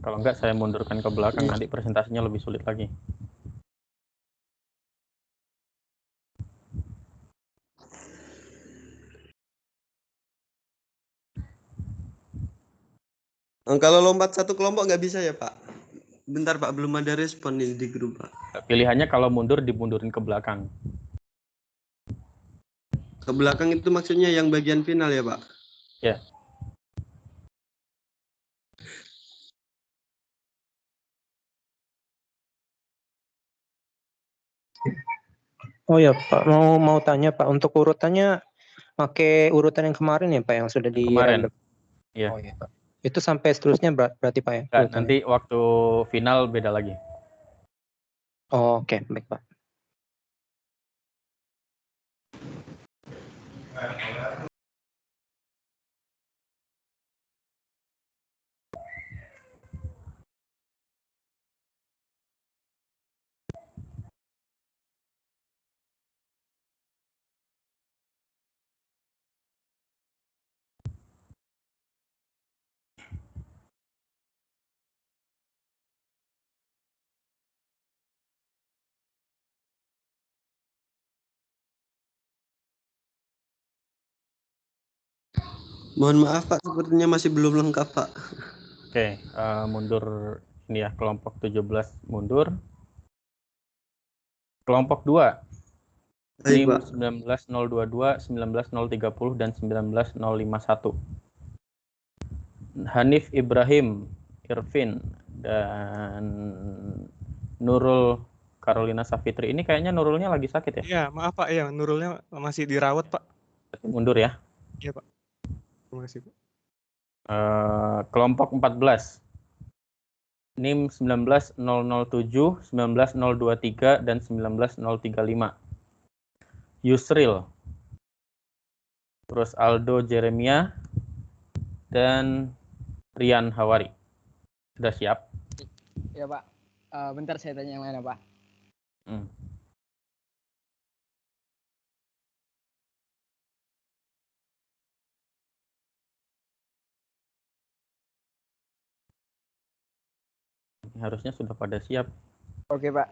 Kalau enggak saya mundurkan ke belakang, nanti presentasinya lebih sulit lagi. Kalau lompat satu kelompok nggak bisa ya Pak? Bentar Pak, belum ada respon nih di grup Pak. Pilihannya kalau mundur dimundurin ke belakang. Ke belakang itu maksudnya yang bagian final ya Pak? Ya. Oh ya Pak, mau tanya Pak, untuk urutannya pakai urutan yang kemarin ya Pak, yang sudah di Kemarin. random. Iya. Oh iya Pak. Itu sampai seterusnya berarti Pak ya? Enggak, nanti waktu final beda lagi. Oh, oke, baik Pak. Mohon maaf Pak, sepertinya masih belum lengkap Pak. Oke, mundur ini ya, kelompok 17 mundur. Kelompok 2. NIM 19022, 19030 dan 19051. Hanif Ibrahim Irvin dan Nurul Carolina Safitri. Ini kayaknya Nurulnya lagi sakit ya? Iya, maaf Pak, ya Nurulnya masih dirawat Pak. Mundur ya. Iya Pak. Terima kasih Pak. Kelompok 14. NIM 19007, 19023 dan 19035. Yusril. Terus Aldo Jeremia dan Rian Hawari. Sudah siap? Ya Pak. Bentar saya tanya yang lain ya Pak. Harusnya sudah pada siap. Oke Pak.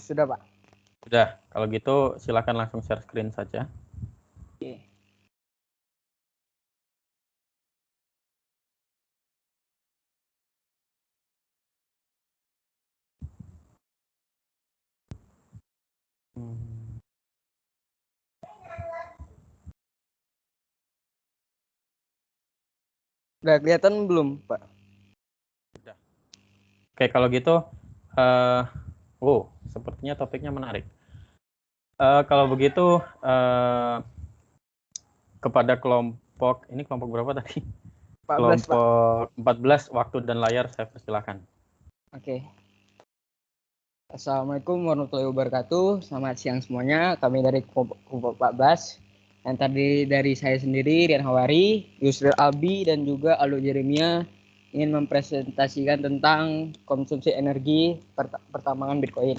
Sudah Pak. Sudah, kalau gitu silakan langsung share screen saja. Oke. Udah kelihatan belum Pak? Sudah. Oke, kalau gitu, sepertinya topiknya menarik. Kalau begitu, kepada kelompok, ini kelompok berapa tadi? 14 kelompok Pak. 14, waktu dan layar saya persilakan. Oke. Assalamualaikum warahmatullahi wabarakatuh. Selamat siang semuanya. Kami dari kelompok 14. Yang tadi dari saya sendiri, Rian Hawari, Yusril Albi, dan juga Aldo Jeremia ingin mempresentasikan tentang konsumsi energi pertambangan Bitcoin.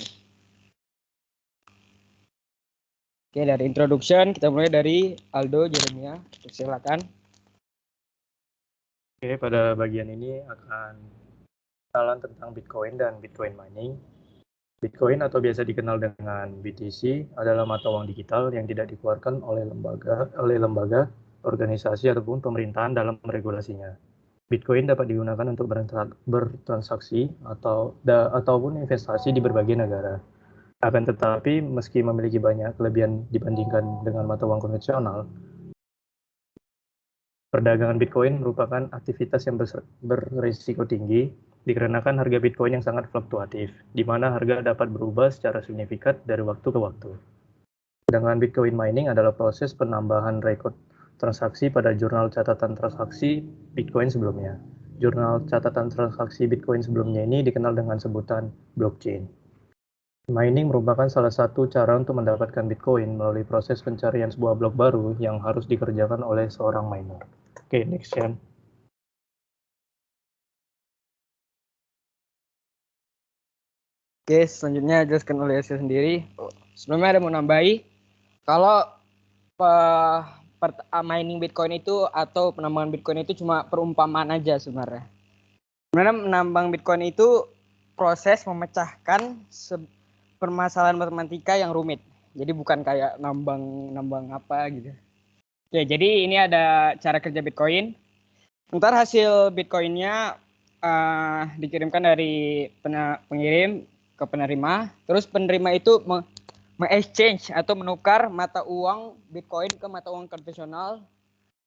Oke, dari introduction kita mulai dari Aldo Jeremia. Silakan. Oke, pada bagian ini akan kenalan tentang Bitcoin dan Bitcoin mining. Bitcoin atau biasa dikenal dengan BTC adalah mata uang digital yang tidak dikeluarkan oleh lembaga, organisasi ataupun pemerintahan dalam regulasinya. Bitcoin dapat digunakan untuk bertransaksi ataupun investasi di berbagai negara. Akan tetapi, meski memiliki banyak kelebihan dibandingkan dengan mata uang konvensional, perdagangan Bitcoin merupakan aktivitas yang berisiko tinggi dikarenakan harga Bitcoin yang sangat fluktuatif, di mana harga dapat berubah secara signifikan dari waktu ke waktu. Sedangkan Bitcoin mining adalah proses penambahan rekod transaksi pada jurnal catatan transaksi Bitcoin sebelumnya. Jurnal catatan transaksi Bitcoin sebelumnya ini dikenal dengan sebutan blockchain. Mining merupakan salah satu cara untuk mendapatkan Bitcoin melalui proses pencarian sebuah blok baru yang harus dikerjakan oleh seorang miner. Oke, next Chan. Oke, selanjutnya jelaskan oleh saya sendiri. Sebelumnya ada mau nambahi, kalau mining Bitcoin itu atau penambangan Bitcoin itu cuma perumpamaan aja sebenarnya. Sebenarnya menambang Bitcoin itu proses memecahkan permasalahan matematika yang rumit. Jadi bukan kayak nambang apa gitu. Ya, jadi ini ada cara kerja Bitcoin. Ntar hasil Bitcoinnya dikirimkan dari pengirim ke penerima. Terus penerima itu exchange atau menukar mata uang Bitcoin ke mata uang konvensional.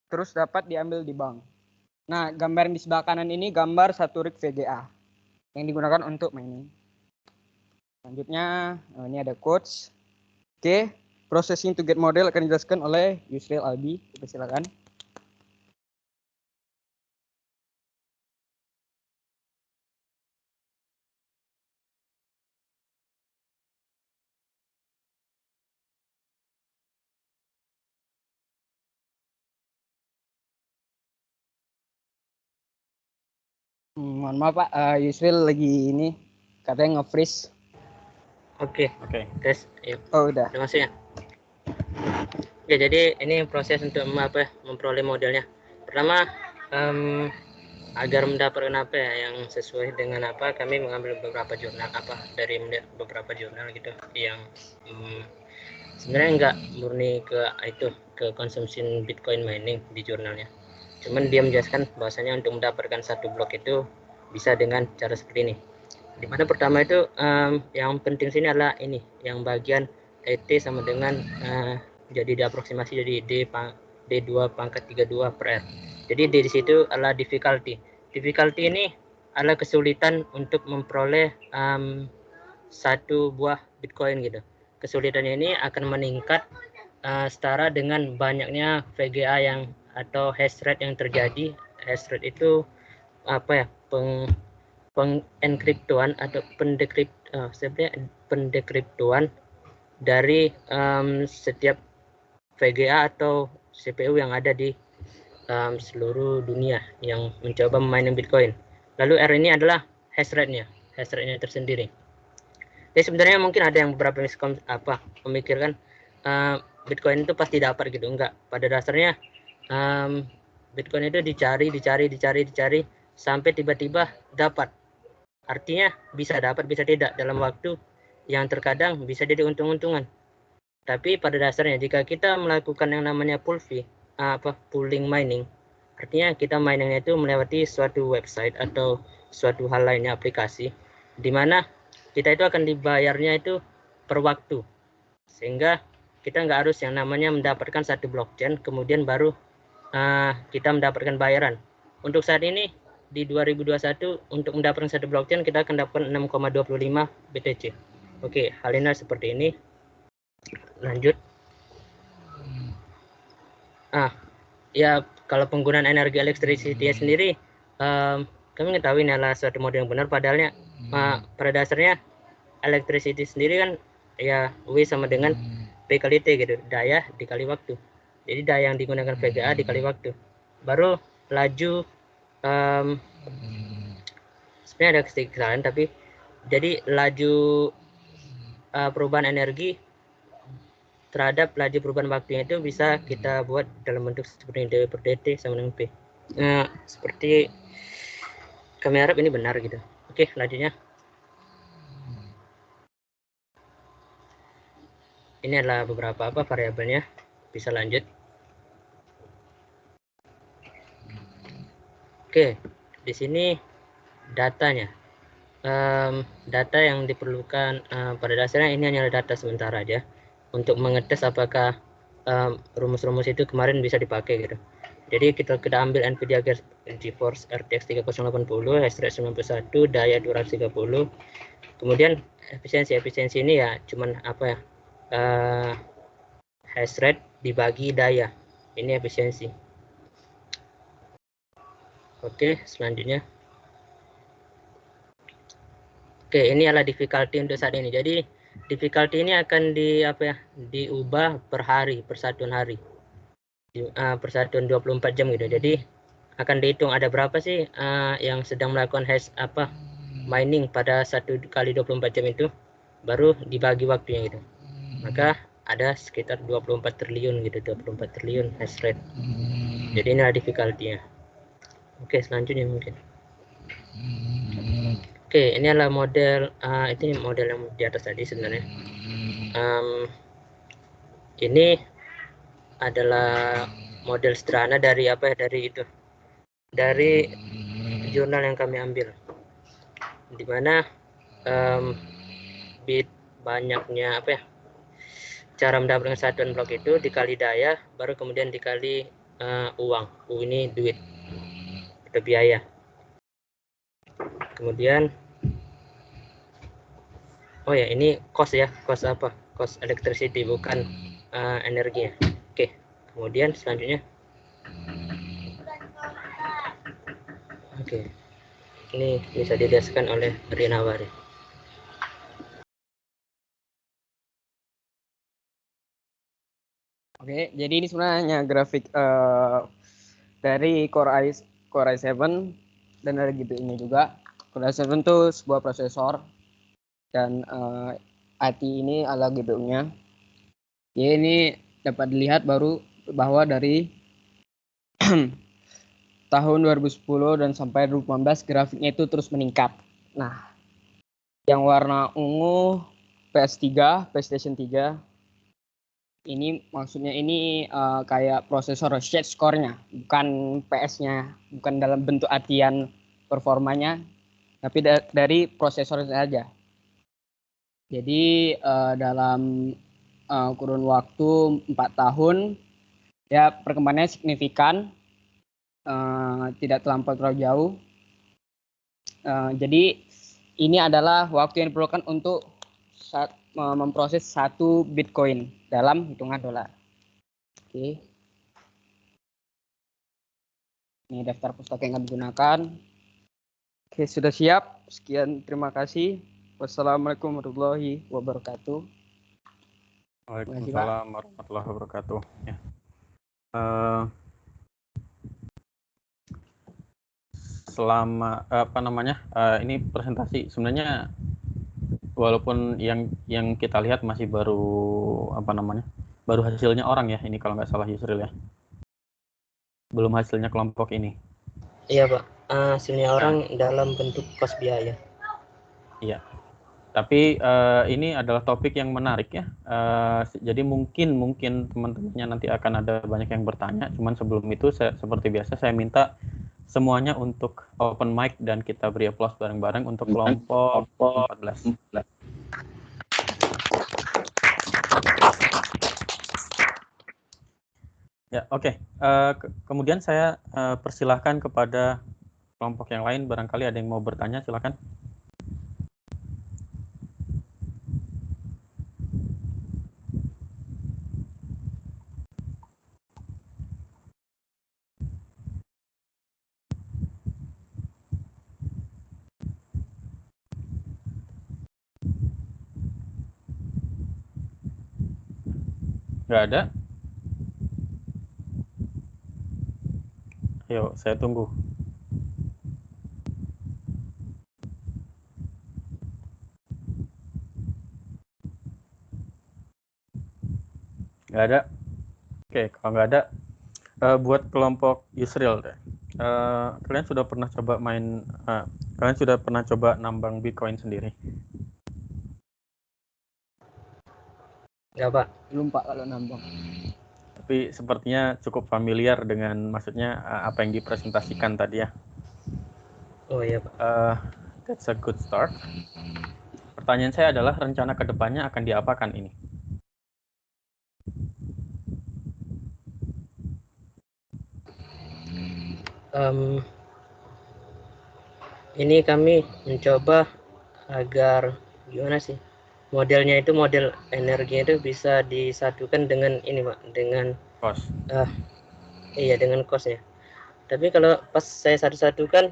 Terus dapat diambil di bank. Nah, gambar yang di sebelah kanan ini gambar satu rig VGA yang digunakan untuk mining. Selanjutnya, ini ada quotes. Oke, processing to get model akan dijelaskan oleh Yusril Albi. Silakan. Mohon maaf Pak, Yusril lagi ini katanya nge-freeze. Oke, tes. Oh udah. Udah masuk ya? Oke, jadi ini proses untuk memperoleh modelnya. Pertama, agar mendapatkan apa ya yang sesuai dengan apa, kami mengambil beberapa jurnal dari beberapa jurnal gitu yang sebenarnya nggak murni ke konsumsi Bitcoin mining di jurnalnya. Cuman dia menjelaskan bahwasanya untuk mendapatkan satu blok itu bisa dengan cara seperti ini. Dimana pertama itu yang penting sini adalah ini, yang bagian ET sama dengan jadi diaproksimasi jadi D2 pangkat 32 per R. Jadi D di situ adalah difficulty. Difficulty ini adalah kesulitan untuk memperoleh satu buah Bitcoin gitu. Kesulitannya ini akan meningkat setara dengan banyaknya VGA yang atau hash rate yang terjadi. Hash rate itu apa ya, pengenkriptuan atau pendekriptuan dari setiap VGA atau CPU yang ada di seluruh dunia yang mencoba memining Bitcoin. Lalu R ini adalah hash rate-nya tersendiri. Jadi sebenarnya mungkin ada yang beberapa memikirkan Bitcoin itu pasti dapat gitu. Enggak, pada dasarnya Bitcoin itu dicari sampai tiba-tiba dapat. Artinya bisa dapat, bisa tidak dalam waktu yang terkadang bisa jadi untung-untungan. Tapi pada dasarnya jika kita melakukan yang namanya pooling mining, artinya kita miningnya itu melewati suatu website atau suatu hal lainnya, aplikasi, di mana kita itu akan dibayarnya itu per waktu. Sehingga kita nggak harus yang namanya mendapatkan satu blockchain kemudian baru kita mendapatkan bayaran. Untuk saat ini di 2021 untuk mendapatkan satu blockchain kita akan dapatkan 6,25 BTC. Oke, hal ini seperti ini. Lanjut. Ya kalau penggunaan energi elektrisiti sendiri kami mengetahui ini adalah suatu model yang benar, padahalnya pada dasarnya electricity sendiri kan ya W sama dengan P kali T gitu, daya dikali waktu. Jadi daya yang digunakan VGA dikali waktu. Baru laju sebenarnya ada kesalahan, tapi jadi laju perubahan energi terhadap laju perubahan waktunya itu bisa kita buat dalam bentuk seperti D per dt sama dengan P. Seperti kami harap ini benar gitu. Oke, lanjutnya. Ini adalah beberapa variabelnya. Bisa lanjut. Oke, di sini datanya. Data yang diperlukan pada dasarnya ini hanyalah data sementara aja untuk mengetes apakah rumus-rumus itu kemarin bisa dipakai gitu. Jadi kita ambil NVIDIA GeForce RTX 3080, hash rate 91, daya 230. Kemudian efisiensi ini ya cuman hash rate dibagi daya. Ini efisiensi. Oke, selanjutnya. Oke, ini adalah difficulty untuk saat ini. Jadi difficulty ini akan diubah per hari, per satuan hari. Persatuan 24 jam gitu. Jadi akan dihitung ada berapa sih yang sedang melakukan mining pada 1 kali 24 jam itu, baru dibagi waktunya gitu. Maka ada sekitar 24 triliun gitu, 24 triliun hash rate. Jadi inilah difficulty-nya. Oke, selanjutnya mungkin. Oke, ini adalah model, ini model yang di atas tadi sebenarnya. Ini adalah model sederhana dari apa ya, dari jurnal yang kami ambil, dimana bit banyaknya apa ya, cara mendapatkan satuan blok itu dikali daya, baru kemudian dikali uang. Ini duit atau biaya. Kemudian oh ya, ini cost ya, cost apa, cost electricity, bukan energinya. Oke, kemudian selanjutnya oke, ini bisa dijelaskan oleh Rinawari. Oke, jadi ini sebenarnya grafik dari Core i7 dan ada GPU-nya juga. Core i7 itu sebuah prosesor dan ATI ini adalah GPU-nya. Jadi ini dapat dilihat bahwa dari tahun 2010 dan sampai 2015 grafiknya itu terus meningkat. Nah, yang warna ungu PS3, PlayStation 3. Ini maksudnya ini kayak prosesor shade score-nya, bukan PS-nya, bukan dalam bentuk artian performanya, tapi dari prosesor saja. Jadi dalam kurun waktu 4 tahun, ya perkembangannya signifikan, tidak terlalu jauh. Jadi ini adalah waktu yang diperlukan untuk memproses 1 Bitcoin dalam hitungan dolar. Oke. Ini daftar pustaka yang kami gunakan. Oke, sudah siap. Sekian, terima kasih. Wassalamualaikum warahmatullahi wabarakatuh. Waalaikumsalam warahmatullahi wabarakatuh. Ya. Selama ini presentasi sebenarnya, walaupun yang kita lihat masih baru baru hasilnya orang ya, ini kalau nggak salah Yusril ya, belum hasilnya kelompok ini. Iya Pak, hasilnya orang dalam bentuk kos biaya. Iya, tapi ini adalah topik yang menarik ya. Jadi mungkin teman-temannya nanti akan ada banyak yang bertanya. Cuman sebelum itu seperti biasa saya minta semuanya untuk open mic dan kita beri aplaus bareng-bareng untuk kelompok 14. Ya, oke. Kemudian saya persilahkan kepada kelompok yang lain, barangkali ada yang mau bertanya, silakan. Nggak ada? Ayo, saya tunggu. Nggak ada? Oke, kalau nggak ada, buat kelompok Yusril deh. Kalian sudah pernah coba nambang Bitcoin sendiri? Nggak Pak. Belum Pak kalau nambang. Tapi sepertinya cukup familiar dengan maksudnya apa yang dipresentasikan tadi ya. Oh iya Pak. That's a good start. Pertanyaan saya adalah rencana kedepannya akan diapakan ini? Ini kami mencoba agar gimana sih, modelnya itu, model energinya itu bisa disatukan dengan ini Pak, dengan cost. Iya, dengan cost ya. Tapi kalau pas saya satu-satukan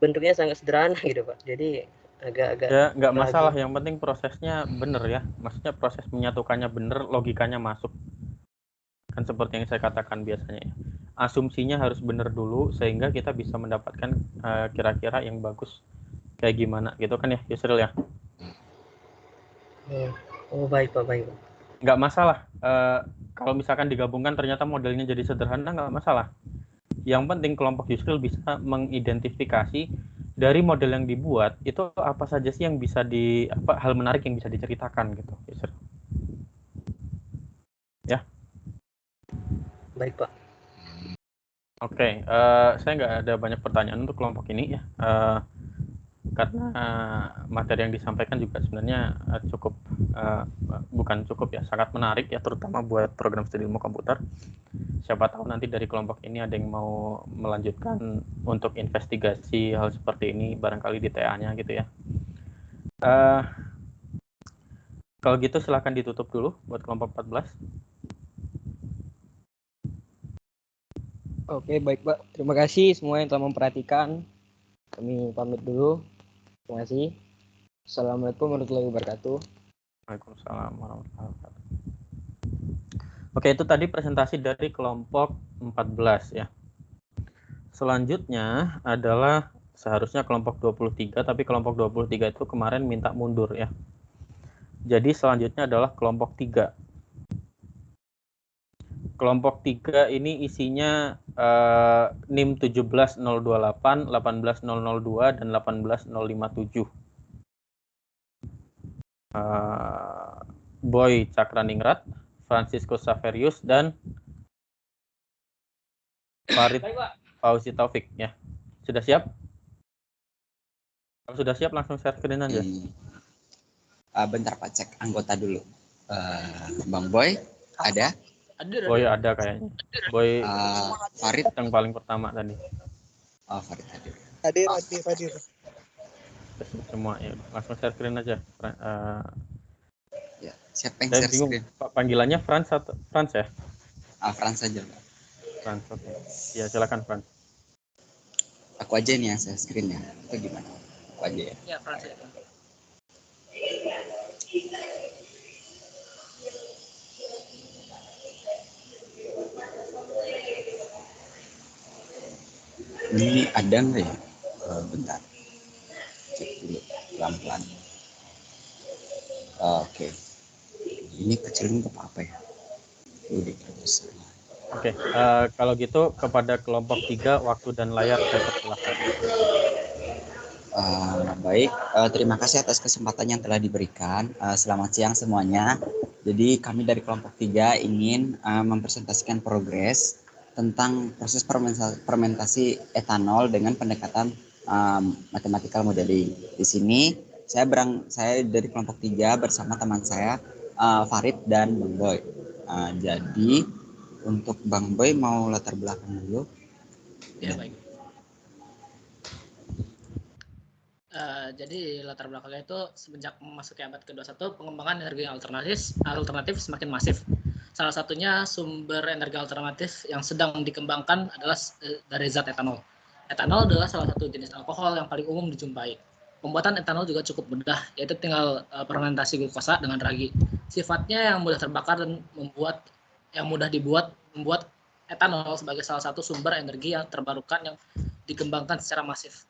bentuknya sangat sederhana gitu Pak, jadi agak-agak ya nggak masalah, yang penting prosesnya bener ya, maksudnya proses menyatukannya bener, logikanya masuk, kan seperti yang saya katakan biasanya ya. Asumsinya harus bener dulu sehingga kita bisa mendapatkan kira-kira yang bagus kayak gimana gitu kan ya Yusril ya. Oh baik Pak, baik Pak. nggak masalah. Kalau misalkan digabungkan ternyata modelnya jadi sederhana, nggak masalah. Yang penting kelompok Yusril bisa mengidentifikasi dari model yang dibuat itu apa saja sih yang bisa hal menarik yang bisa diceritakan gitu, Yusril. Ya. Baik, Pak. Oke, saya nggak ada banyak pertanyaan untuk kelompok ini ya. Karena materi yang disampaikan juga sebenarnya bukan cukup ya, sangat menarik ya, terutama buat program studi ilmu komputer. Siapa tahu nanti dari kelompok ini ada yang mau melanjutkan untuk investigasi hal seperti ini, barangkali di TA-nya gitu ya. Kalau gitu silahkan ditutup dulu buat kelompok 14. Oke, baik Pak. Terima kasih semua yang telah memperhatikan. Kami pamit dulu. Terima kasih. Assalamualaikum warahmatullahi wabarakatuh. Waalaikumsalam warahmatullahi wabarakatuh. Oke, itu tadi presentasi dari kelompok 14 ya. Selanjutnya adalah seharusnya kelompok 23, tapi kelompok 23 itu kemarin minta mundur ya. Jadi selanjutnya adalah kelompok 3. Kelompok 3 ini isinya NIM 17028, 18002, dan 18057. Boy Cakraningrat, Francisco Saverius, dan Farid Fauzi Taufik ya. Sudah siap? Kalau sudah siap langsung share screen aja. Bentar Pak, cek anggota dulu. Bang Boy ada? Boy ada kayaknya. Boy Farid yang paling pertama tadi. Oh, Farid hadir. Hadir. Semua ya, langsung share screen aja. Ya, siapa yang Saya share bingung, screen? panggilannya Frans atau Frans ya? Frans saja, Pak. Frans, oke. Ya, silakan Frans. Aku aja nih yang share screen ya. Itu gimana? Aku aja ya. Ya, Frans ya. Ini ada nggak ya? Bentar. Cek dulu pelan-pelan. Oke. Ini kecilin ke apa ya? Udah besar. Oke, kalau gitu kepada kelompok 3 waktu dan layar saya persilahkan. Baik, terima kasih atas kesempatan yang telah diberikan. Selamat siang semuanya. Jadi kami dari kelompok 3 ingin mempresentasikan progres tentang proses fermentasi etanol dengan pendekatan mathematical modeling. Di sini saya dari kelompok 3 bersama teman saya Farid dan Bang Boy. Jadi untuk Bang Boy mau latar belakang dulu. Ya, baik. Jadi latar belakangnya itu semenjak memasuki abad ke-21 pengembangan energi alternatif semakin masif. Salah satunya sumber energi alternatif yang sedang dikembangkan adalah dari zat etanol. Etanol adalah salah satu jenis alkohol yang paling umum dijumpai. Pembuatan etanol juga cukup mudah, yaitu tinggal fermentasi glukosa dengan ragi. Sifatnya yang mudah terbakar dan membuat etanol sebagai salah satu sumber energi yang terbarukan yang dikembangkan secara masif.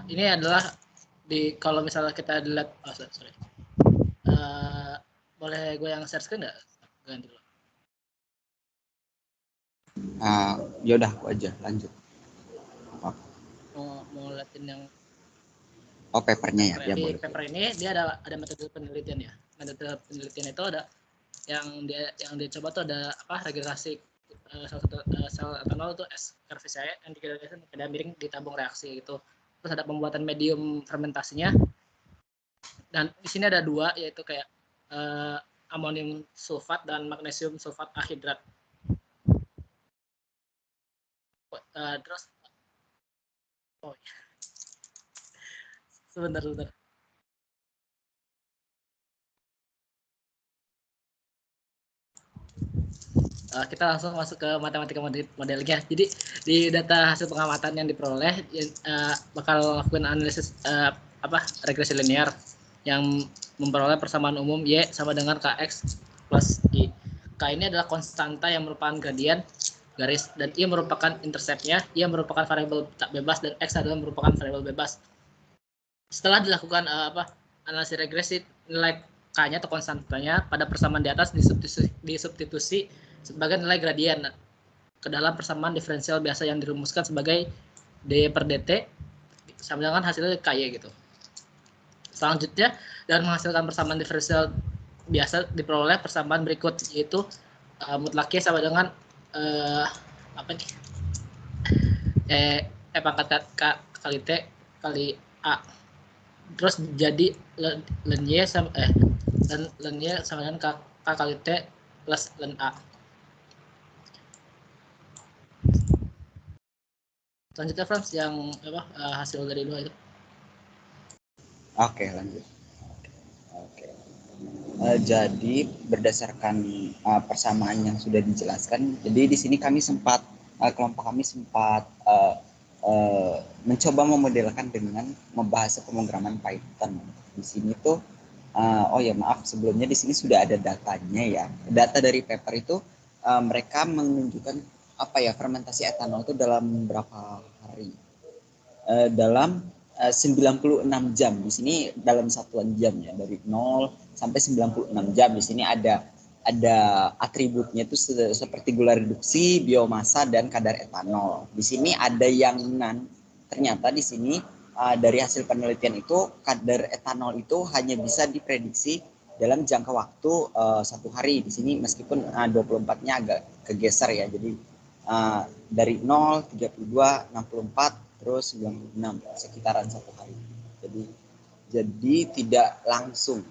Ini adalah kalau misalnya kita lihat, boleh gue yang share screen nggak? Ganti dulu. Yaudah aku aja lanjut. Mau liatin yang papernya ya. Di paper ini dia ada metode penelitian ya. Metode penelitian itu ada yang dia coba tuh ada regenerasi sel etanol itu S-curve yang digenerasi pada miring di tabung reaksi gitu. Terus ada pembuatan medium fermentasinya. Dan di sini ada dua, yaitu kayak amonium sulfat dan magnesium sulfat anhidrat. Terus sebentar. Kita langsung masuk ke matematika modelnya. Jadi di data hasil pengamatan yang diperoleh bakal lakukan analisis regresi linear yang memperoleh persamaan umum Y sama dengan Kx plus I. K ini adalah konstanta yang merupakan gradien garis, dan I merupakan interceptnya, Y merupakan variabel tak bebas, dan X adalah merupakan variabel bebas. Setelah dilakukan analisis regresi, nilai K-nya atau konstantanya pada persamaan di atas disubstitusi sebagai nilai gradien ke dalam persamaan diferensial biasa yang dirumuskan sebagai D per DT sama dengan hasilnya KY gitu. Selanjutnya, dengan menghasilkan persamaan diferensial biasa diperoleh persamaan berikut, yaitu mutlak Y sama dengan pangkat K kali T kali A. Terus jadi len Y sama len Y sama dengan K kali T plus len A. Selanjutnya Frans yang hasil dari 2 itu. Oke, lanjut. Oke. Jadi berdasarkan persamaan yang sudah dijelaskan, jadi di sini kami sempat kelompok kami sempat mencoba memodelkan dengan membahas pemrograman Python. Di sini tuh maaf sebelumnya di sini sudah ada datanya ya. Data dari paper itu mereka menunjukkan fermentasi etanol itu dalam berapa hari? Dalam 96 jam. Di sini dalam satuan jam ya, dari 0 sampai 96 jam. Di sini ada atributnya itu seperti gula reduksi, biomasa, dan kadar etanol. Di sini ada yang ternyata di sini dari hasil penelitian itu kadar etanol itu hanya bisa diprediksi dalam jangka waktu 1 hari. Di sini meskipun 24-nya agak kegeser ya, jadi dari 0, 32, 64, terus 96, sekitaran 1 hari. Jadi tidak langsung.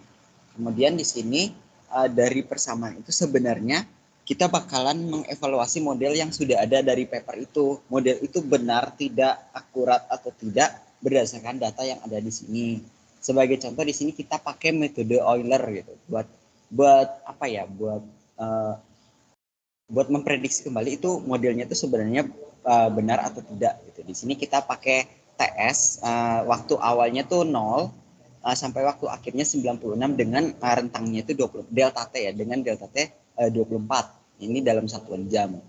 Kemudian di sini dari persamaan itu sebenarnya kita bakalan mengevaluasi model yang sudah ada dari paper itu. Model itu benar, tidak akurat atau tidak berdasarkan data yang ada di sini. Sebagai contoh di sini kita pakai metode Euler gitu buat memprediksi kembali itu modelnya itu sebenarnya benar atau tidak gitu. Di sini kita pakai TS waktu awalnya tuh 0 sampai waktu akhirnya 96 dengan rentangnya itu 20 delta T ya, dengan delta T 24. Ini dalam satuan jam.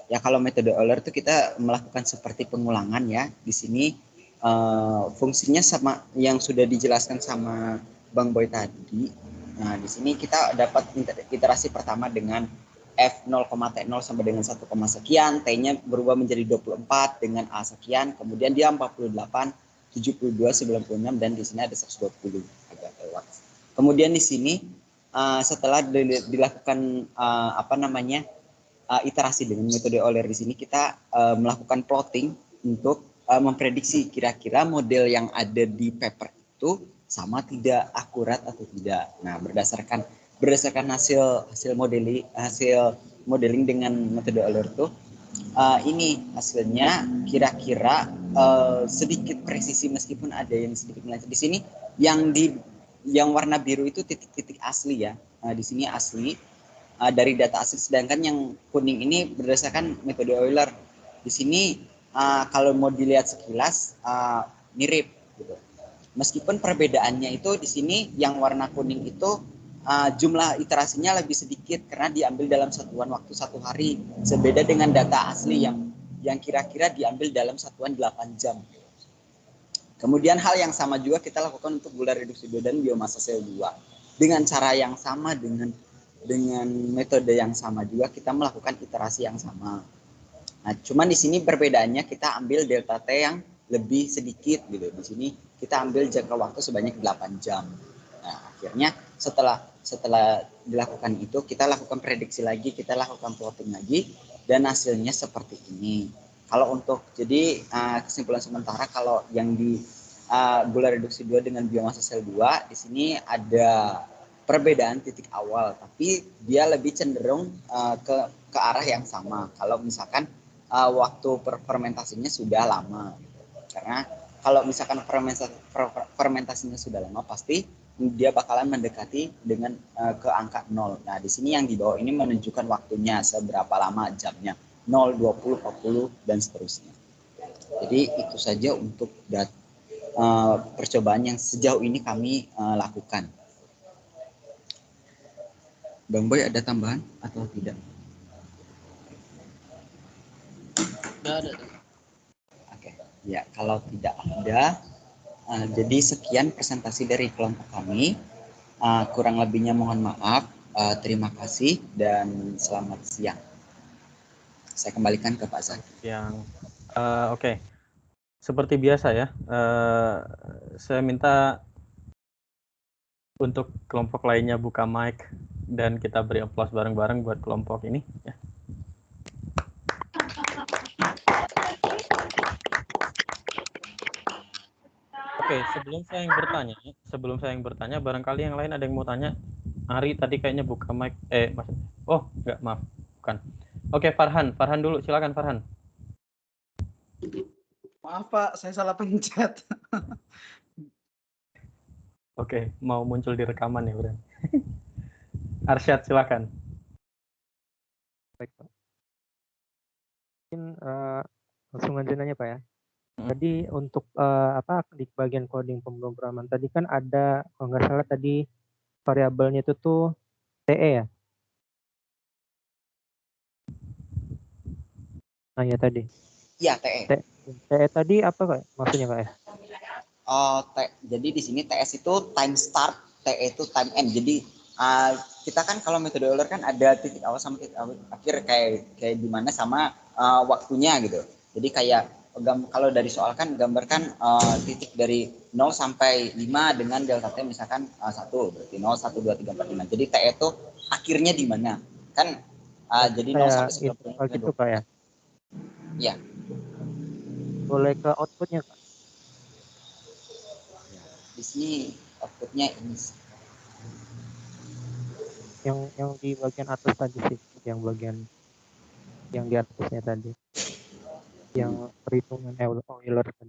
Ya kalau metode Euler itu kita melakukan seperti pengulangan ya. Di sini fungsinya sama yang sudah dijelaskan sama Bang Boy tadi. Nah, di sini kita dapat iterasi pertama dengan F0,T0 sampai dengan 1, sekian, T-nya berubah menjadi 24 dengan A sekian, kemudian dia 48, 72, 96, dan di sini ada 120 agak lewat. Kemudian di sini setelah dilakukan iterasi dengan metode Euler, di sini kita melakukan plotting untuk memprediksi kira-kira model yang ada di paper itu sama tidak, akurat atau tidak. Nah, berdasarkan hasil modeling dengan metode Euler itu ini hasilnya kira-kira sedikit presisi meskipun ada yang sedikit melenceng. Di sini yang warna biru itu titik-titik asli ya. Di sini asli dari data asli, sedangkan yang kuning ini berdasarkan metode Euler. Di sini kalau mau dilihat sekilas mirip gitu. Meskipun perbedaannya itu di sini yang warna kuning itu jumlah iterasinya lebih sedikit karena diambil dalam satuan waktu 1 hari, sebeda dengan data asli yang kira-kira diambil dalam satuan 8 jam. Kemudian hal yang sama juga kita lakukan untuk gula reduksi 2 dan biomasa sel 2. Dengan cara yang sama, dengan metode yang sama juga kita melakukan iterasi yang sama. Nah, cuman di sini perbedaannya kita ambil delta T yang lebih sedikit gitu. Di sini kita ambil jangka waktu sebanyak 8 jam. Nah, akhirnya setelah dilakukan itu, kita lakukan prediksi lagi, kita lakukan plotting lagi, dan hasilnya seperti ini. Kalau untuk, jadi kesimpulan sementara, kalau yang di gula reduksi 2 dengan biomasa sel 2, di sini ada perbedaan titik awal, tapi dia lebih cenderung ke arah yang sama. Kalau misalkan waktu fermentasinya sudah lama. Karena kalau misalkan fermentasinya sudah lama, pasti dia bakalan mendekati dengan ke angka 0. Nah, di sini yang di bawah ini menunjukkan waktunya seberapa lama jamnya, 0, 20, 40 dan seterusnya. Jadi itu saja untuk percobaan yang sejauh ini kami lakukan. Bang Boy ada tambahan atau tidak? Nggak ada. Oke, ya kalau tidak ada, jadi sekian presentasi dari kelompok kami. Kurang lebihnya mohon maaf. Terima kasih dan selamat siang. Saya kembalikan ke Pak Zaki. Yang oke. Seperti biasa ya, saya minta untuk kelompok lainnya buka mic dan kita beri aplaus bareng-bareng buat kelompok ini. Ya. Oke, sebelum saya yang bertanya, barangkali yang lain ada yang mau tanya. Ari tadi kayaknya buka mic. Oh, enggak, maaf, bukan. Oke, Farhan dulu, silakan Farhan. Maaf Pak, saya salah pencet. Oke, mau muncul di rekaman ya, Bro. Arsyad, silakan. Baik, Pak. Mungkin langsung aja nanya Pak ya. Tadi untuk di bagian coding pemrograman tadi kan ada, kalau nggak salah tadi variabelnya itu tuh TE ya. Nah ya tadi. Iya, TE. TE tadi apa Kak? Maksudnya Kak ya? Jadi di sini TS itu time start, TE itu time end. Jadi kita kan kalau metode Euler kan ada titik awal sama titik akhir kayak di mana sama waktunya gitu. Jadi kayak kalau dari soal kan gambarkan titik dari 0 sampai 5 dengan delta T misalkan 1, berarti 0, 1, 2, 3, 4, 5. Jadi TE itu akhirnya di mana? Kan jadi 0 sampai 10. Gitu Kak ya? Iya. Boleh ke outputnya Kak? Di sini outputnya ini. Yang di bagian atas tadi sih, yang bagian yang di atasnya tadi. Yang perhitungan Euler tadi.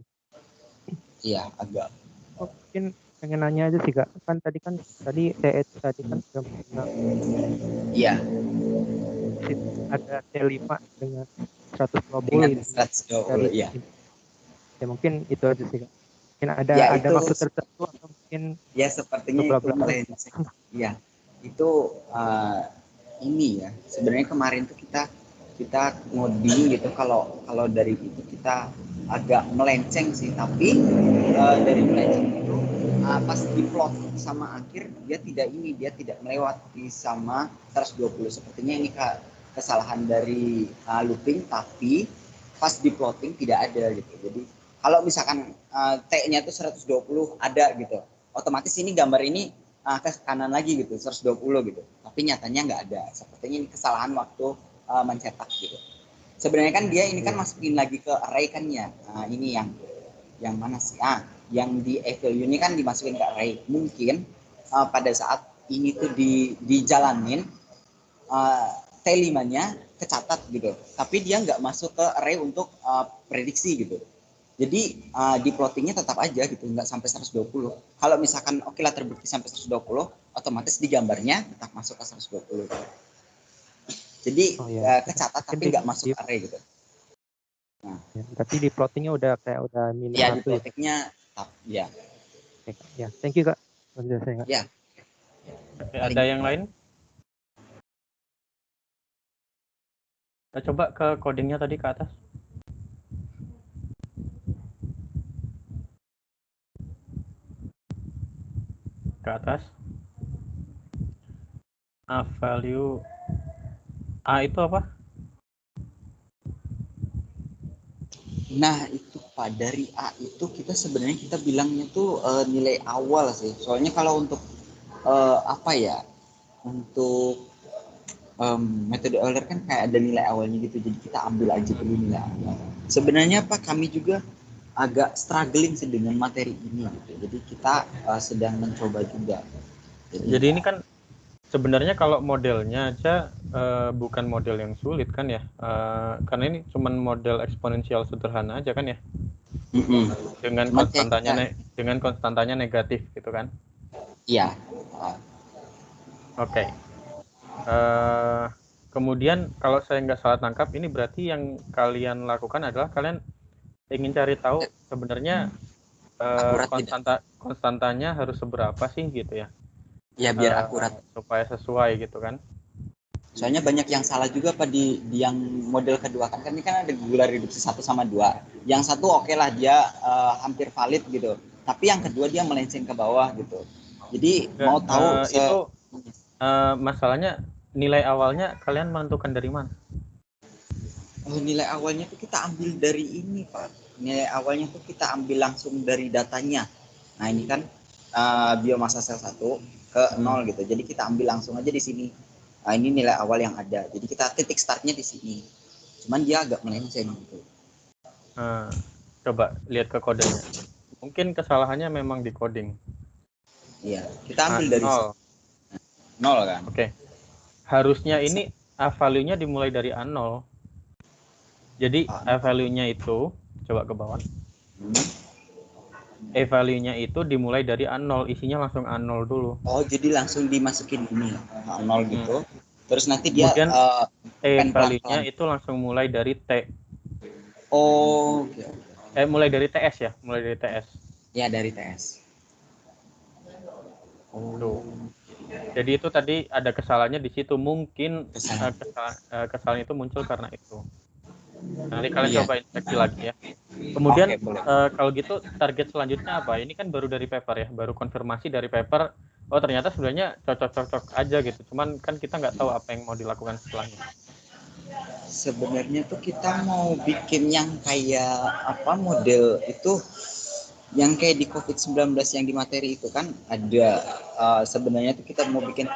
Iya, agak. Mungkin pengen nanya aja sih Kak, kan tadi TE tadi kan sudah bilang. Iya. Ada T5 dengan 120 dengan ini. 120, iya. Ya mungkin itu aja sih Kak. Mungkin ada Ya, ada maksud tertentu atau mungkin ya sepertinya itu melenceng. Ya, itu ini ya. Sebenarnya kemarin tuh kita ngoding gitu, kalau dari itu kita agak melenceng sih, tapi dari melenceng itu pas diplot sama akhir dia tidak melewati sama 120. Sepertinya ini kesalahan dari looping, tapi pas di plotting tidak ada gitu. Jadi kalau misalkan T-nya itu 120 ada gitu, otomatis ini gambar ini ke kanan lagi gitu, 120 gitu. Tapi nyatanya nggak ada. Sepertinya ini kesalahan waktu mencetak gitu. Sebenarnya kan dia ini kan masukin lagi ke array kan ya. Nah, ini yang mana sih? Yang di value ini kan dimasukin ke array. Mungkin pada saat ini tuh dijalanin T5-nya kecatat gitu. Tapi dia nggak masuk ke array untuk prediksi gitu. Jadi di plottingnya tetap aja gitu, nggak sampai 120. Kalau misalkan oke lah terbukti sampai 120, otomatis di gambarnya tetap masuk ke 120. Jadi kecatat tapi nggak masuk array gitu. Nah, tapi di plottingnya udah minus 1. Ya, di plottingnya tetap, ya. Ya, thank you Kak. Ya. Ada yang lain? Kita coba ke codingnya tadi ke atas. Ke atas. Value A itu apa? Nah itu Pak, dari A itu kita sebenarnya kita bilangnya tuh nilai awal sih. Soalnya kalau untuk untuk metode Euler kan kayak ada nilai awalnya gitu. Jadi kita ambil aja dulu nilai awal. Sebenarnya Pak, kami juga agak struggling sih dengan materi ini gitu. Jadi kita sedang mencoba juga. Jadi ini kan sebenarnya kalau modelnya aja bukan model yang sulit kan ya, karena ini cuma model eksponensial sederhana aja kan ya, dengan konstantanya negatif gitu kan? Iya. Oke. Kemudian kalau saya nggak salah tangkap, ini berarti yang kalian lakukan adalah kalian ingin cari tahu sebenarnya konstantanya harus seberapa sih gitu ya? Ya biar akurat. Supaya sesuai gitu kan? Soalnya banyak yang salah juga Pak di yang model kedua kan ini kan ada gula reduksi 1 sama 2. Yang satu oke lah dia hampir valid gitu. Tapi yang kedua dia melenceng ke bawah gitu. Jadi mau tahu itu masalahnya nilai awalnya kalian menentukan dari mana? Oh, nilai awalnya tuh kita ambil dari ini Pak. Nilai awalnya tuh kita ambil langsung dari datanya. Nah ini kan biomasa sel 1 ke 0 gitu. Jadi kita ambil langsung aja di sini. Nah, ini nilai awal yang ada. Jadi kita titik startnya di sini. Cuman dia agak melenceng gitu. Coba lihat ke kodenya. Mungkin kesalahannya memang di coding. Iya, kita ambil dari 0 kan. Oke. Harusnya ini A value-nya dimulai dari A0. Jadi A value-nya itu coba ke bawah. E value-nya itu dimulai dari A0, isinya langsung A0 dulu. Oh, jadi langsung dimasukin ini A0 gitu. Terus nanti dia kemudian E value-nya itu langsung mulai dari T. Oh, okay. Mulai dari TS ya, mulai dari TS. Ya, dari TS. Tuh. Jadi itu tadi ada kesalahannya di situ, mungkin kesalahan itu muncul karena itu. Nanti kalian coba inspeksi lagi ya. Kemudian kalau gitu target selanjutnya apa? Ini kan baru dari paper ya, baru konfirmasi dari paper. Oh ternyata sebenarnya cocok-cocok aja gitu. Cuman kan kita nggak tahu apa yang mau dilakukan setelahnya. Sebenarnya tuh kita mau bikin yang kayak apa model itu, yang kayak di COVID-19 yang di materi itu kan ada sebenarnya tuh kita mau bikin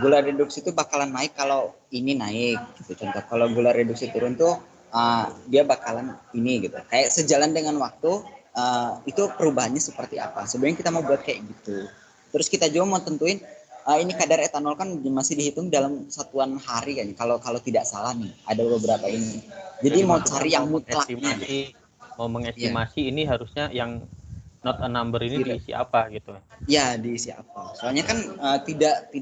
gula reduksi itu bakalan naik kalau ini naik gitu. Contoh kalau gula reduksi turun tuh dia bakalan ini gitu. Kayak sejalan dengan waktu itu perubahannya seperti apa. Sebenarnya kita mau buat kayak gitu. Terus kita juga mau tentuin ini kadar etanol kan masih dihitung dalam satuan hari kan. Kalau tidak salah nih ada beberapa ini. Jadi mau cari yang mutlaknya. Mau mengestimasi ini harusnya yang not a number ini diisi apa gitu. Ya, diisi apa. Soalnya kan tidak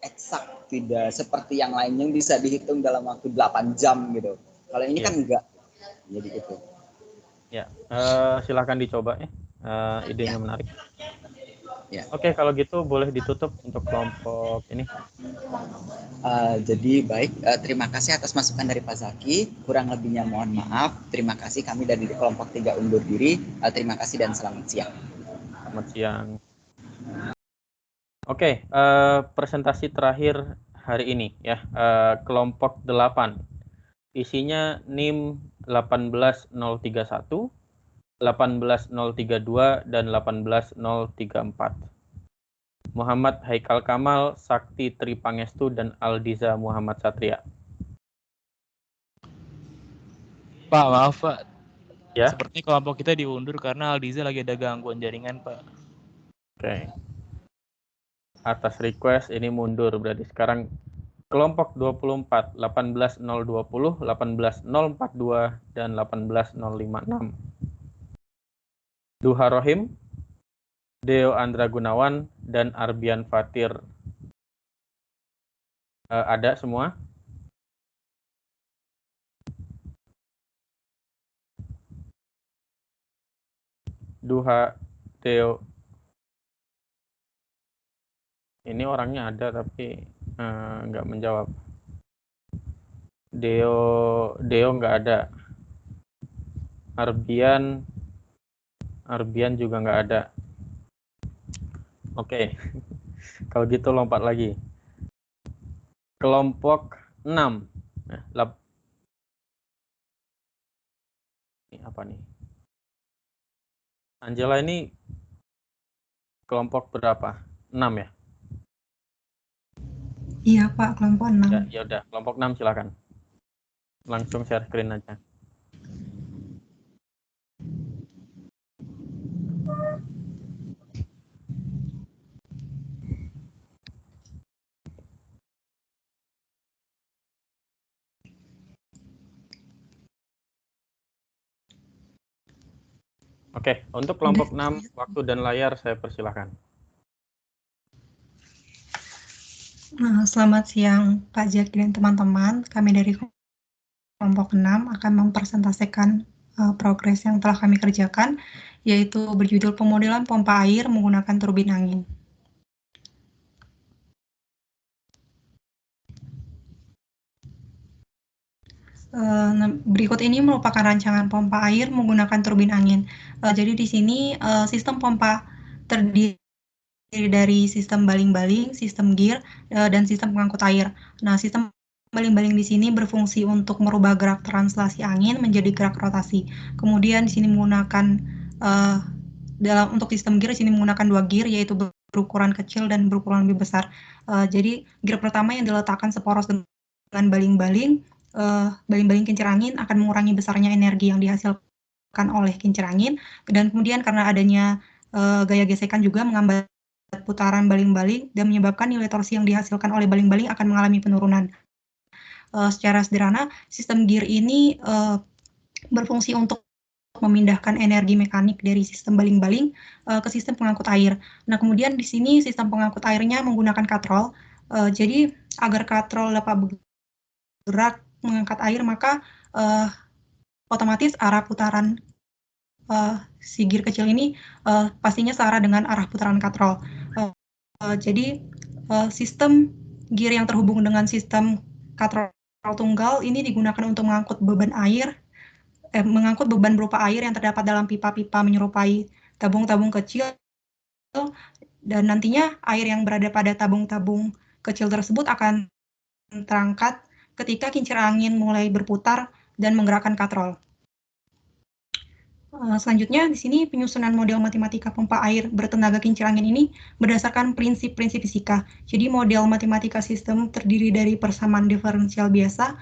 eksak, tidak seperti yang lain yang bisa dihitung dalam waktu 8 jam gitu. Kalau ini kan enggak. Jadi gitu. Ya, silakan dicoba ya. Idenya menarik. Ya. Oke, kalau gitu boleh ditutup untuk kelompok ini. Jadi baik, terima kasih atas masukan dari Pak Zaki. Kurang lebihnya mohon maaf. Terima kasih, kami dari kelompok 3 undur diri. Terima kasih dan selamat siang. Selamat siang. Oke, presentasi terakhir hari ini ya, kelompok 8. Isinya NIM 18031, 18032 dan 18034. Muhammad Haikal Kamal, Sakti Tri Pangestu dan Aldiza Muhammad Satria. Pak, maaf Pak. Ya. Seperti kelompok kita diundur karena Aldiza lagi ada gangguan jaringan, Pak. Oke. Atas request ini mundur, berarti sekarang kelompok 24, 18020, 18042 dan 18056. Duha Rohim, Deo Andra Gunawan dan Arbian Fatir. Ada semua? Duha, Deo. Ini orangnya ada tapi nggak menjawab. Deo nggak ada. Arbian juga nggak ada. Oke. Kalau gitu lompat lagi. Kelompok 6. Ini apa nih? Angela ini kelompok berapa? 6 ya? Iya Pak, kelompok 6. Ya udah, kelompok 6 silakan. Langsung share screen aja. Oke, untuk kelompok 6, waktu dan layar saya persilahkan. Selamat siang Pak Zaki dan teman-teman. Kami dari kelompok 6 akan mempresentasikan progres yang telah kami kerjakan, yaitu berjudul pemodelan pompa air menggunakan turbin angin. Berikut ini merupakan rancangan pompa air menggunakan turbin angin. Jadi di sini sistem pompa terdiri dari sistem baling-baling, sistem gear, dan sistem pengangkut air. Nah, sistem baling-baling di sini berfungsi untuk merubah gerak translasi angin menjadi gerak rotasi. Kemudian di sini menggunakan untuk sistem gear di sini menggunakan 2 gear, yaitu berukuran kecil dan berukuran lebih besar. Jadi gear pertama yang diletakkan seporos dengan baling-baling, baling-baling kincir angin akan mengurangi besarnya energi yang dihasilkan oleh kincir angin, dan kemudian karena adanya gaya gesekan juga menghambat putaran baling-baling dan menyebabkan nilai torsi yang dihasilkan oleh baling-baling akan mengalami penurunan. Secara sederhana, sistem gear ini berfungsi untuk memindahkan energi mekanik dari sistem baling-baling ke sistem pengangkut air. Nah, kemudian di sini sistem pengangkut airnya menggunakan katrol. Jadi agar katrol dapat bergerak mengangkat air, maka otomatis arah putaran si gear kecil ini pastinya searah dengan arah putaran katrol. Jadi sistem gear yang terhubung dengan sistem katrol tunggal ini digunakan untuk mengangkut beban berupa air yang terdapat dalam pipa-pipa menyerupai tabung-tabung kecil, dan nantinya air yang berada pada tabung-tabung kecil tersebut akan terangkat ketika kincir angin mulai berputar dan menggerakkan katrol. Selanjutnya di sini penyusunan model matematika pompa air bertenaga kincir angin ini berdasarkan prinsip-prinsip fisika. Jadi model matematika sistem terdiri dari persamaan diferensial biasa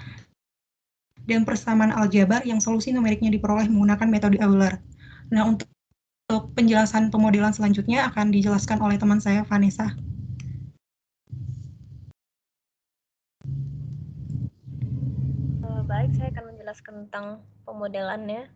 dan persamaan aljabar yang solusi numeriknya diperoleh menggunakan metode Euler. Nah, untuk penjelasan pemodelan selanjutnya akan dijelaskan oleh teman saya, Vanessa. Baik, saya akan menjelaskan tentang pemodelannya.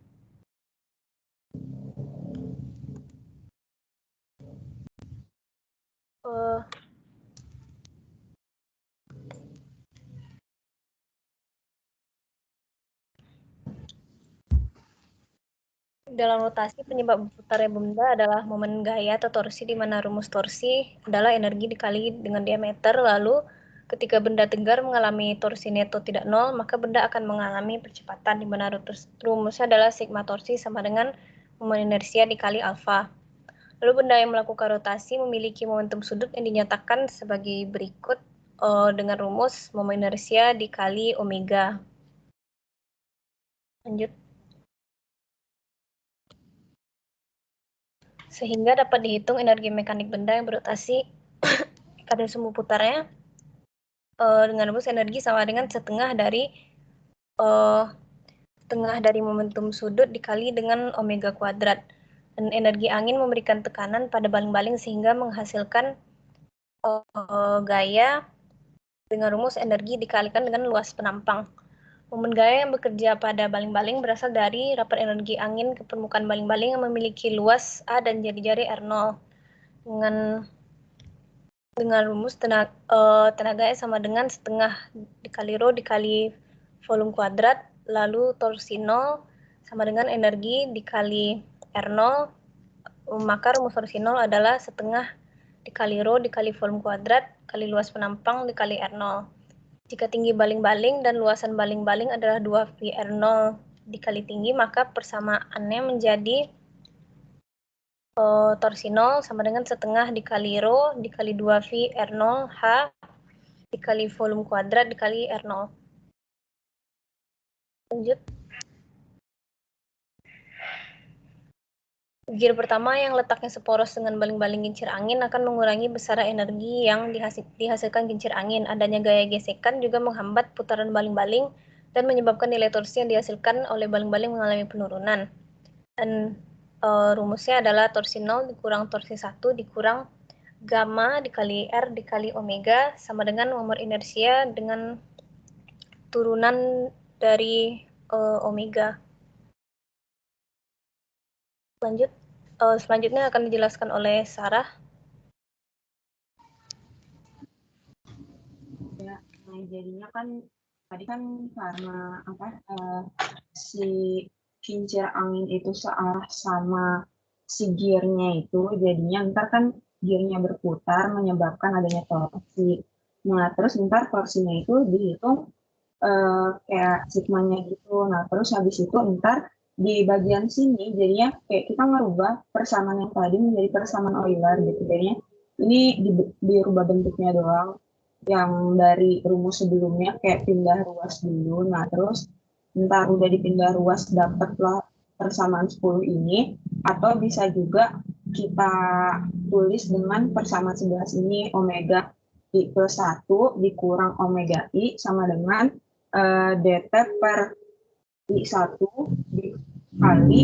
Dalam rotasi, penyebab berputarnya benda adalah momen gaya atau torsi, di mana rumus torsi adalah energi dikali dengan diameter. Lalu, ketika benda tegar mengalami torsi neto tidak nol, maka benda akan mengalami percepatan, di mana rumusnya adalah sigma torsi sama dengan momen inersia dikali alfa. Lalu benda yang melakukan rotasi memiliki momentum sudut yang dinyatakan sebagai berikut dengan rumus momen inersia dikali omega. Lanjut. Sehingga dapat dihitung energi mekanik benda yang berotasi pada sumbu putarnya dengan rumus energi sama dengan setengah dari momentum sudut dikali dengan omega kuadrat. Dan energi angin memberikan tekanan pada baling-baling sehingga menghasilkan gaya dengan rumus energi dikalikan dengan luas penampang. Momen gaya yang bekerja pada baling-baling berasal dari rapat energi angin ke permukaan baling-baling yang memiliki luas A dan jari-jari R0. Dengan rumus tenaga sama dengan setengah dikali rho dikali volume kuadrat, lalu torsi 0 sama dengan energi dikali R0, maka rumus torsi 0 adalah setengah dikali rho dikali volume kuadrat kali luas penampang dikali R0. Jika tinggi baling-baling dan luasan baling-baling adalah 2πr0 dikali tinggi, maka persamaannya menjadi torsi 0 sama dengan setengah dikali rho dikali 2πr0 H dikali volume kuadrat dikali R0. Lanjut. Gear pertama yang letaknya seporos dengan baling-baling kincir angin akan mengurangi besar energi yang dihasilkan kincir angin. Adanya gaya gesekan juga menghambat putaran baling-baling dan menyebabkan nilai torsi yang dihasilkan oleh baling-baling mengalami penurunan. Dan rumusnya adalah torsi 0 dikurang torsi 1 dikurang gamma dikali R dikali omega sama dengan momen inersia dengan turunan dari omega. Lanjut. Selanjutnya akan dijelaskan oleh Sarah. Ya, jadinya kan tadi kan karena si kincir angin itu searah sama si gearnya itu, jadinya ntar kan gearnya berputar menyebabkan adanya torsi. Nah, terus ntar torsinya itu dihitung kayak sigmanya gitu. Nah, terus habis itu ntar di bagian sini jadinya kayak kita ngerubah persamaan yang tadi menjadi persamaan Euler gitu. Jadinya ini dirubah bentuknya doang. Yang dari rumus sebelumnya kayak pindah ruas dulu. Nah, terus ntar udah dipindah ruas dapatlah persamaan 10 ini, atau bisa juga kita tulis dengan persamaan 11 ini omega I plus 1 dikurang omega I sama dengan dt per I1 dikali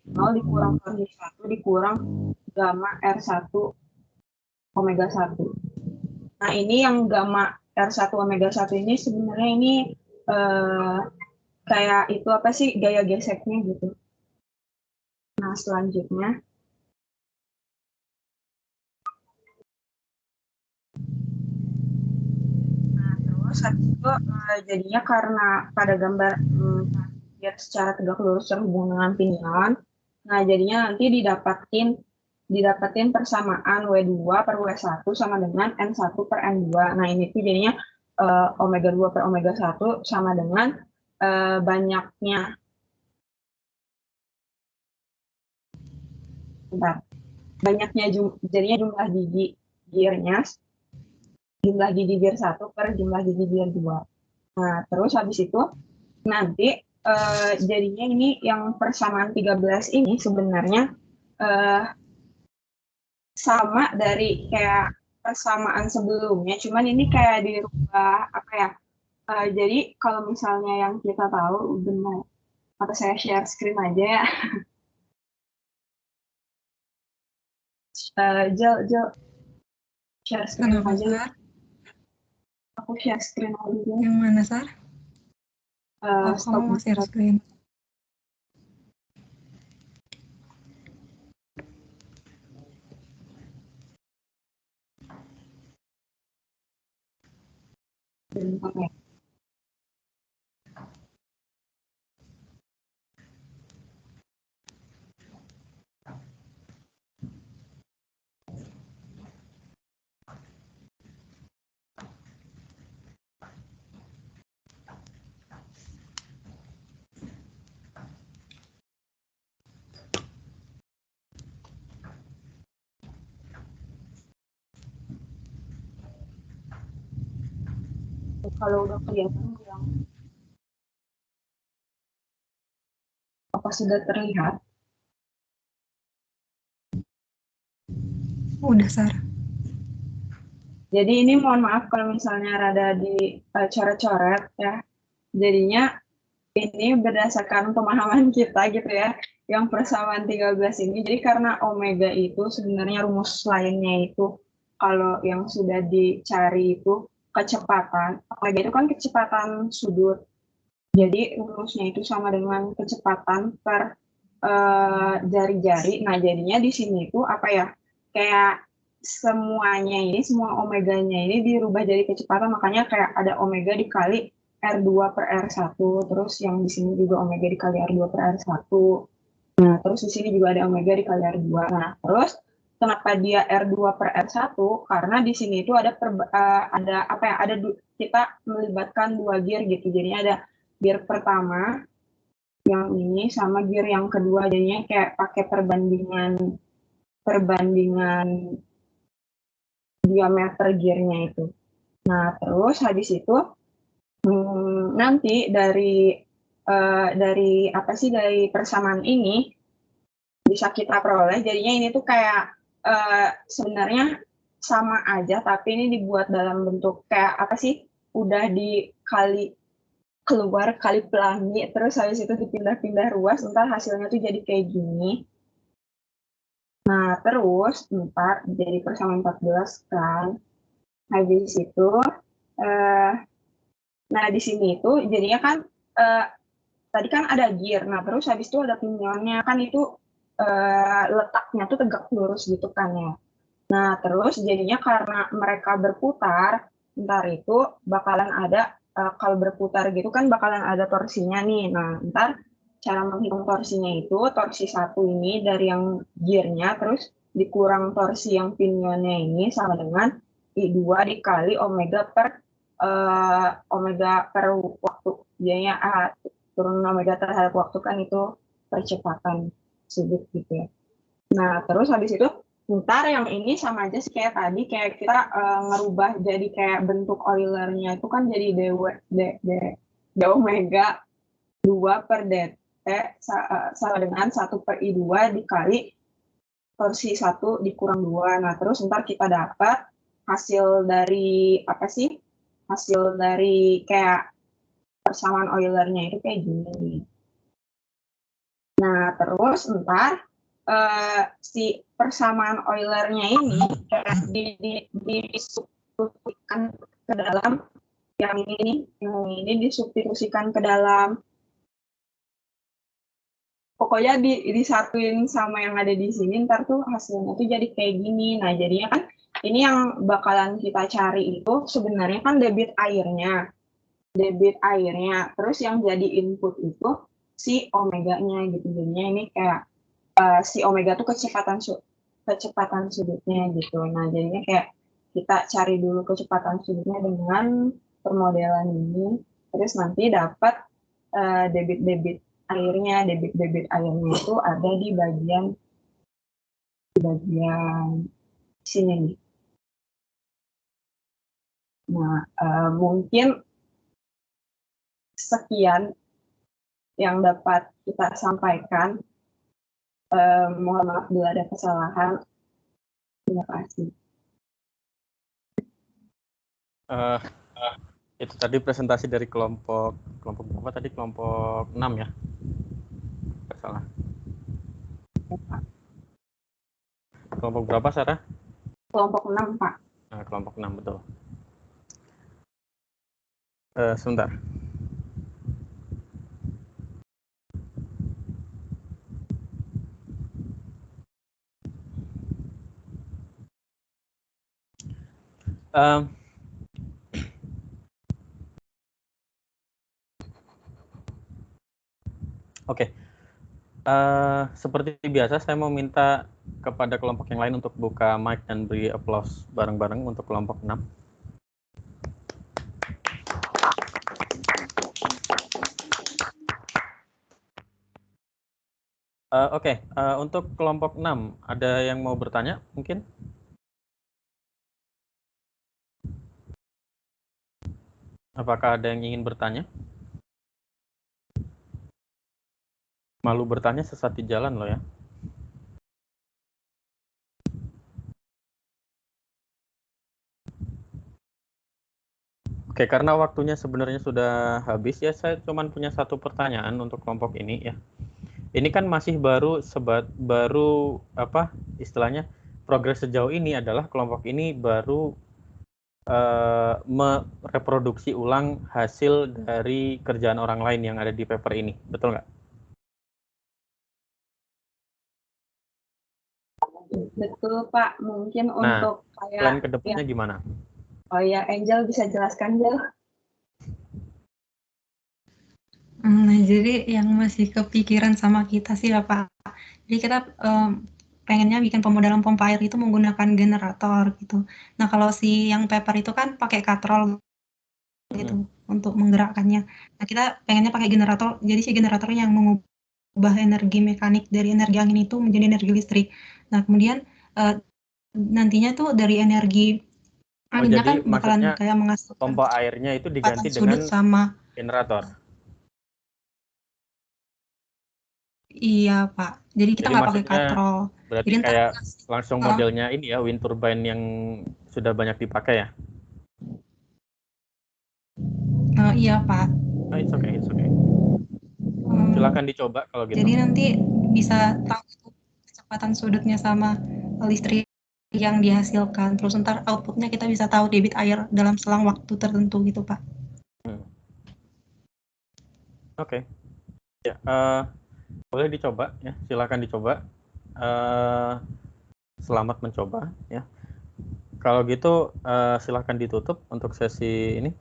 0 dikurang per I1 dikurang gamma R1 omega 1. Nah, ini yang gamma R1 omega 1 ini sebenarnya ini kayak itu apa sih gaya geseknya gitu. Nah, selanjutnya terus habis itu jadinya karena pada gambar lihat secara tegak lurus terhubung dengan pinggiran, nah jadinya nanti didapatin persamaan W2 per W1 sama dengan N1 per N2. Nah, ini tuh jadinya omega 2 per omega 1 sama dengan banyaknya jadinya jumlah gigi gearnya, jumlah gigi gear 1 per jumlah gigi gear 2. Nah, terus habis itu nanti jadinya ini yang persamaan 13 ini sebenarnya sama dari kayak persamaan sebelumnya, cuman ini kayak dirubah apa ya, jadi kalau misalnya yang kita tahu benar, atau saya share screen aja ya. Jel share screen Kenapa, aja. Sar? Aku share screen aja. Yang mana, Sar? Kamu mau share screen. Oke. Kalau udah kelihatan bilang apa sudah terlihat? Udah, Sar. Jadi ini mohon maaf kalau misalnya rada dicoret-coret ya. Jadinya ini berdasarkan pemahaman kita gitu ya. Yang persamaan 13 ini, jadi karena omega itu sebenarnya rumus lainnya itu kalau yang sudah dicari itu kecepatan. Omega itu kan kecepatan sudut. Jadi rumusnya itu sama dengan kecepatan per jari-jari. Nah, jadinya di sini itu apa ya? Kayak semuanya ini, semua omeganya ini dirubah jadi kecepatan, makanya kayak ada omega dikali R2 per R1, terus yang di sini juga omega dikali R2 per R1. Nah, terus di sini juga ada omega dikali R2. Nah, terus kenapa dia R2 per R1? Karena di sini itu ada apa ya? Kita melibatkan dua gear gitu. Jadinya ada gear pertama yang ini sama gear yang kedua, jadinya kayak pakai perbandingan diameter gearnya itu. Nah, terus habis itu nanti dari persamaan ini bisa kita peroleh, jadinya ini tuh kayak sebenarnya sama aja, tapi ini dibuat dalam bentuk kayak apa sih, udah dikali keluar kali pelangi, terus habis itu dipindah-pindah ruas, ntar hasilnya tuh jadi kayak gini. Nah, terus ntar jadi persamaan 14 kan. Habis itu, nah di sini itu jadinya kan tadi kan ada gear, nah terus habis itu ada pinionnya, kan itu letaknya tuh tegak lurus gitu kan ya. Nah, terus jadinya karena mereka berputar, ntar itu bakalan ada kalau berputar gitu kan bakalan ada torsinya nih. Nah, ntar cara menghitung torsinya itu torsi 1 ini dari yang gearnya, terus dikurang torsi yang pinionnya ini sama dengan I2 dikali omega per omega per waktu. Jadinya turun omega terhadap waktu kan itu percepatan sudut gitu ya. Nah, terus habis itu ntar yang ini sama aja sih kayak tadi, kayak kita ngerubah jadi kayak bentuk Euler-nya itu kan jadi d omega 2 per dt sama dengan 1 per I2 dikali torsi 1 dikurang 2. Nah, terus ntar kita dapat hasil dari apa sih? Hasil dari kayak persamaan Euler-nya itu kayak gini. Nah, terus ntar si persamaan Euler-nya ini disubstitusikan ke dalam yang ini disubstitusikan ke dalam, pokoknya disatuin sama yang ada di sini, ntar tuh hasilnya tuh jadi kayak gini. Nah, jadinya kan ini yang bakalan kita cari itu sebenarnya kan debit airnya, terus yang jadi input itu si omeganya gitu. Jadinya ini kayak si omega tuh kecepatan sudutnya gitu. Nah, jadinya kayak kita cari dulu kecepatan sudutnya dengan permodelan ini, terus nanti dapat debit airnya itu ada di bagian sini nih. Nah, mungkin sekian yang dapat kita sampaikan. Mohon maaf bila ada kesalahan. Terima kasih. Itu tadi presentasi dari kelompok berapa tadi? Kelompok 6 ya? Nggak salah. Kelompok berapa, Sarah? Kelompok 6, Pak. Nah, kelompok 6, betul. Sebentar. Oke. Seperti biasa, saya mau minta kepada kelompok yang lain untuk buka mic dan beri applause bareng-bareng untuk kelompok 6. Oke, untuk kelompok 6, ada yang mau bertanya mungkin? Apakah ada yang ingin bertanya? Malu bertanya sesat di jalan loh ya. Oke, karena waktunya sebenarnya sudah habis ya, saya cuma punya satu pertanyaan untuk kelompok ini ya. Ini kan masih baru apa istilahnya, progres sejauh ini adalah kelompok ini baru mereproduksi ulang hasil dari kerjaan orang lain yang ada di paper ini, betul nggak? Betul, Pak. Mungkin untuk kayak plan ke depannya gimana? Oh ya, Angel bisa jelaskan, Angel. Nah, jadi yang masih kepikiran sama kita sih ya, Pak. Jadi kita pengennya bikin pemodelan pompa air itu menggunakan generator gitu. Nah, kalau si yang paper itu kan pakai katrol gitu untuk menggerakkannya. Nah, kita pengennya pakai generator. Jadi si generator yang mengubah energi mekanik dari energi angin itu menjadi energi listrik. Nah, kemudian nantinya tuh dari energi anginnya kan bakalan kayak menghasilkan pompa airnya itu diganti dengan sama generator. Iya, Pak. Jadi kita nggak pakai katrol. Berarti jadi kayak langsung modelnya ini ya, wind turbine yang sudah banyak dipakai ya? Iya, Pak. Oh, it's okay. Silakan dicoba kalau gitu. Jadi nanti bisa tahu kecepatan sudutnya sama listrik yang dihasilkan. Terus ntar outputnya kita bisa tahu debit air dalam selang waktu tertentu gitu, Pak. Oke. Ya, boleh dicoba ya, silakan dicoba. Selamat mencoba ya. Kalau gitu silakan ditutup untuk sesi ini.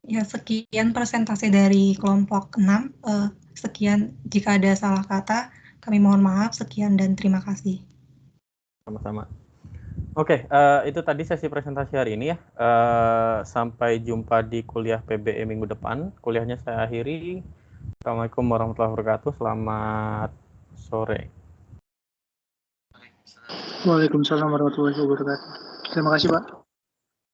Ya, sekian presentasi dari kelompok 6. Sekian, jika ada salah kata kami mohon maaf. Sekian dan terima kasih. Sama-sama. Oke, itu tadi sesi presentasi hari ini ya. Sampai jumpa di kuliah PBE minggu depan. Kuliahnya saya akhiri. Assalamualaikum warahmatullahi wabarakatuh. Selamat sore. Waalaikumsalam warahmatullahi wabarakatuh. Terima kasih, Pak.